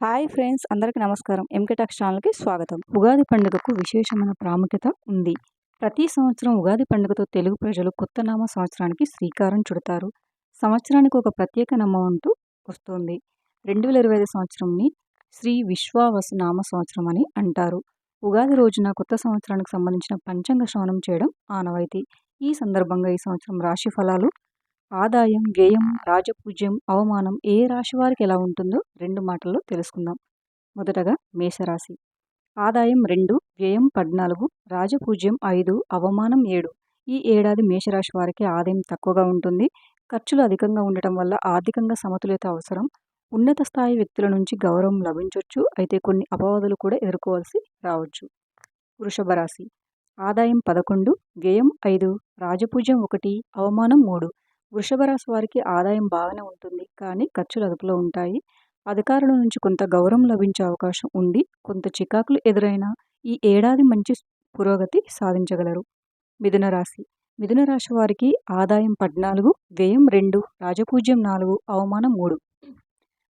Hi friends, అందరికీ నమస్కారం. MK talks ఛానల్కి స్వాగతం. ఉగాది పండుగకు విశేషమైన ప్రాముఖ్యత ఉంది. ప్రతి సంవత్సరం ఉగాది పండుగతో తెలుగు ప్రజలు కొత్త నామ సంవత్సరానికి శ్రీకారం చుడతారు. సంవత్సరానికి ఒక ప్రత్యేక నామం అంటూ వస్తుంది. 2025 సంవత్సరంని శ్రీ విశ్వావసు నామ సంవత్సరం అని అంటారు. ఉగాది రోజున కొత్త సంవత్సరానికి సంబంధించిన పంచాంగ శ్రవణం చేయడం ఆనవాయితీ. ఈ సందర్భంగా ఈ సంవత్సరం రాశి ఫలాలు, ఆదాయం, వ్యయం, రాజపూజ్యం, అవమానం ఏ రాశి వారికి ఎలా ఉంటుందో 2 మాటల్లో తెలుసుకుందాం. మొదటగా మేషరాశి. ఆదాయం 2, వ్యయం 14, రాజపూజ్యం 5, అవమానం 7. ఈ ఏడాది మేషరాశి వారికి ఆదాయం తక్కువగా ఉంటుంది. ఖర్చులు అధికంగా ఉండటం వల్ల ఆర్థికంగా సమతుల్యత అవసరం. ఉన్నత స్థాయి వ్యక్తుల నుంచి గౌరవం లభించవచ్చు. అయితే కొన్ని అపవాదులు కూడా ఎదుర్కోవాల్సి రావచ్చు. వృషభ రాశి. ఆదాయం 11, వ్యయం 5, రాజపూజ్యం 1, అవమానం 3. వృషభ రాశి వారికి ఆదాయం బాగానే ఉంటుంది, కానీ ఖర్చులు అదుపులో ఉంటాయి. అధికారుల నుంచి కొంత గౌరవం లభించే అవకాశం ఉంది. కొంత చికాకులు ఎదురైనా ఈ ఏడాది మంచి పురోగతి సాధించగలరు. మిథున రాశి. మిథున రాశి వారికి ఆదాయం 14, వ్యయం 2, రాజపూజ్యం 4, అవమానం 3.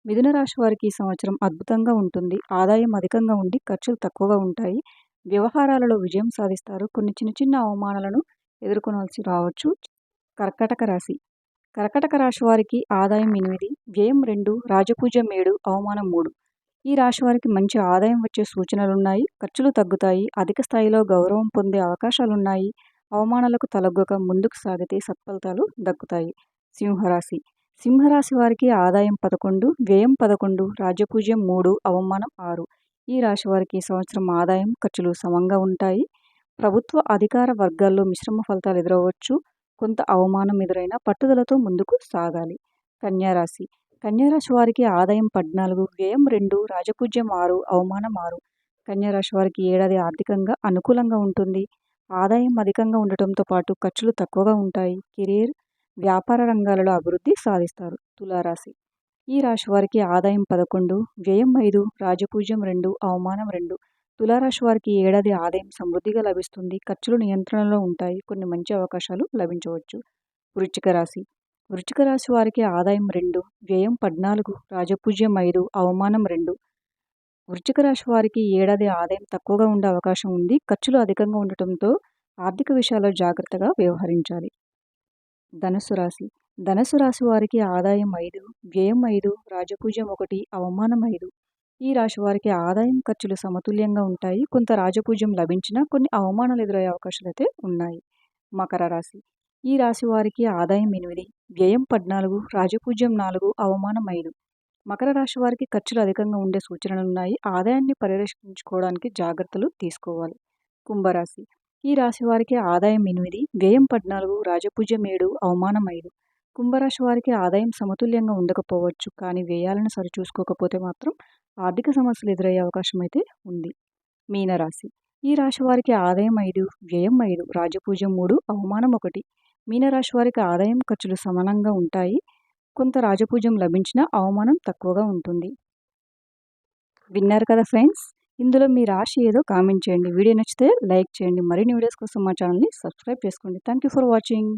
మిథున రాశి వారికి ఈ సంవత్సరం అద్భుతంగా ఉంటుంది. ఆదాయం అధికంగా ఉండి ఖర్చులు తక్కువగా ఉంటాయి. వ్యవహారాలలో విజయం సాధిస్తారు. కొన్ని చిన్న చిన్న అవమానాలను ఎదుర్కొనాల్సి రావచ్చు. కర్కాటక రాశి. కర్కాటక రాశి వారికి ఆదాయం 8, వ్యయం 2, రాజపూజ్యం 7, అవమానం 3. ఈ రాశి వారికి మంచి ఆదాయం వచ్చే సూచనలున్నాయి. ఖర్చులు తగ్గుతాయి. అధిక స్థాయిలో గౌరవం పొందే అవకాశాలున్నాయి. అవమానాలకు తలొగ్గక ముందుకు సాగితే సత్ఫలితాలు దక్కుతాయి. సింహరాశి. సింహరాశి వారికి ఆదాయం 11, వ్యయం 11, రాజపూజ్యం 3, అవమానం 6. ఈ రాశి వారికి ఈ సంవత్సరం ఆదాయం, ఖర్చులు సమంగా ఉంటాయి. ప్రభుత్వ అధికార వర్గాల్లో మిశ్రమ ఫలితాలు ఎదురవచ్చు. కొంత అవమానం ఎదురైనా పట్టుదలతో ముందుకు సాగాలి. కన్యారాశి. కన్యారాశి వారికి ఆదాయం 14, వ్యయం 2, రాజపూజ్యం 6, అవమానం 6. కన్యారాశి వారికి ఏడాది ఆర్థికంగా అనుకూలంగా ఉంటుంది. ఆదాయం అధికంగా ఉండటంతో పాటు ఖర్చులు తక్కువగా ఉంటాయి. కెరీర్, వ్యాపార రంగాలలో అభివృద్ధి సాధిస్తారు. తులారాశి. ఈ రాశి వారికి ఆదాయం 11, వ్యయం 5, రాజపూజ్యం 2, అవమానం 2. తులారాశి వారికి ఏడాది ఆదాయం సమృద్ధిగా లభిస్తుంది. ఖర్చులు నియంత్రణలో ఉంటాయి. కొన్ని మంచి అవకాశాలు లభించవచ్చు. వృశ్చిక రాశి. వృశ్చిక రాశి వారికి ఆదాయం 2, వ్యయం 14, రాజపూజ్యం 5, అవమానం 2. వృశ్చిక రాశి వారికి ఏడాది ఆదాయం తక్కువగా ఉండే అవకాశం ఉంది. ఖర్చులు అధికంగా ఉండటంతో ఆర్థిక విషయాల్లో జాగ్రత్తగా వ్యవహరించాలి. ధనుస్సు రాశి. ధనుస్సు రాశి వారికి ఆదాయం 5, వ్యయం 5, రాజపూజ్యం 1, అవమానం 5. ఈ రాశి వారికి ఆదాయం, ఖర్చులు సమతుల్యంగా ఉంటాయి. కొంత రాజపూజ్యం లభించినా కొన్ని అవమానాలు ఎదురయ్యే అవకాశాలు అయితే ఉన్నాయి. మకర రాశి. ఈ రాశి వారికి ఆదాయం 8, వ్యయం 14, రాజపూజ్యం 4, అవమానం 5. మకర రాశి వారికి ఖర్చులు అధికంగా ఉండే సూచనలు ఉన్నాయి. ఆదాయాన్ని పరిరక్షించుకోవడానికి జాగ్రత్తలు తీసుకోవాలి. కుంభరాశి. ఈ రాశి వారికి ఆదాయం 8, వ్యయం 14, రాజపూజ్యం 7, అవమానం 5. కుంభరాశి వారికి ఆదాయం సమతుల్యంగా ఉండకపోవచ్చు, కానీ వ్యయాలను సరిచూసుకోకపోతే మాత్రం ఆర్థిక సమస్యలు ఎదురయ్యే అవకాశం అయితే ఉంది. మీనరాశి. ఈ రాశి వారికి ఆదాయం 5, వ్యయం 5, రాజపూజ్యం 3, అవమానం 1. మీనరాశి వారికి ఆదాయం, ఖర్చులు సమానంగా ఉంటాయి. కొంత రాజపూజ్యం లభించినా అవమానం తక్కువగా ఉంటుంది. విన్నారు కదా ఫ్రెండ్స్, ఇందులో మీ రాశి ఏదో కామెంట్ చేయండి. వీడియో నచ్చితే లైక్ చేయండి. మరిన్ని వీడియోస్ కోసం మా ఛానల్ని సబ్స్క్రైబ్ చేసుకోండి. Thank you for watching.